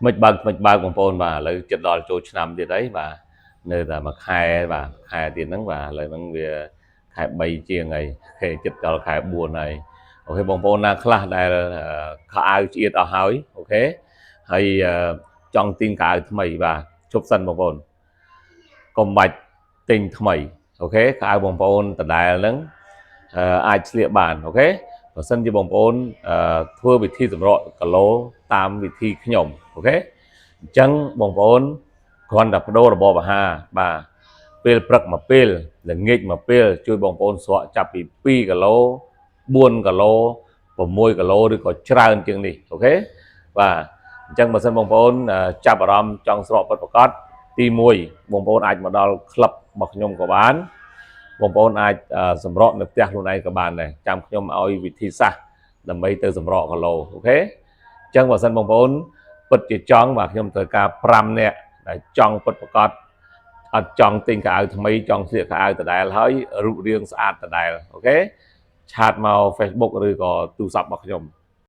មិនបើកបងប្អូនបាទឥឡូវចិត្តដល់ចូលឆ្នាំទៀតហើយបាទនៅតែមួយខែបាទខែទៀតហ្នឹងបាទឥឡូវហ្នឹងវាខែ3ជាងហើយខែចិត្តដល់ខែ4ហើយអូខេបងប្អូនណាខ្លះដែលខោអាវឆ្អៀតអស់ហើយអូខេហើយចង់ទិញខោអាវថ្មីបាទជប់សិនបងប្អូនកុំបាច់ទិញថ្មីអូខេខោអាវបងប្អូនដដែលហ្នឹងអាចស្លៀកបានអូខេបើសិនជាបងប្អូនធ្វើវិធីសម្រក់គីឡូតាមវិធីខ្ញុំអូខេអញ្ចឹងបងប្អូនគ្រាន់តែបដូររបបអាហារបាទពេលព្រឹកមួយពេលល្ងាចមួយពេលជួយបងប្អូនស្រក់ចាប់ពី2គីឡូ4គីឡូ6គីឡូឬក៏ច្រើនជាងនេះអូខេបាទអញ្ចឹងបើសិនបងប្អូនចាប់អារម្មណ៍ចង់ស្រកពិតប្រាកដទី1បងប្អូនអាចមកដល់ក្លឹបរបស់ខ្ញុំក៏បានបងប្អូនអាចសម្រក់នៅផ្ទះខ្លួនឯងក៏បានដែរចាំខ្ញុំឲ្យវិធីសាស្ត្រដើម្បីទៅសម្រក់គីឡូអូខេអញ្ចឹងបើសិនបងប្អូនពិតជាចង់បាទខ្ញុំត្រូវការ5នាក់ដែលចង់ពិតប្រាកដអត់ចង់ទិញខោអាវថ្មីចង់ស្លៀកខោអាវដដែលហើយរូបរាងស្អាតដដែលអូខេឆាតមក Facebook ឬក៏ទូរស័ព្ទរបស់ខ្ញុំ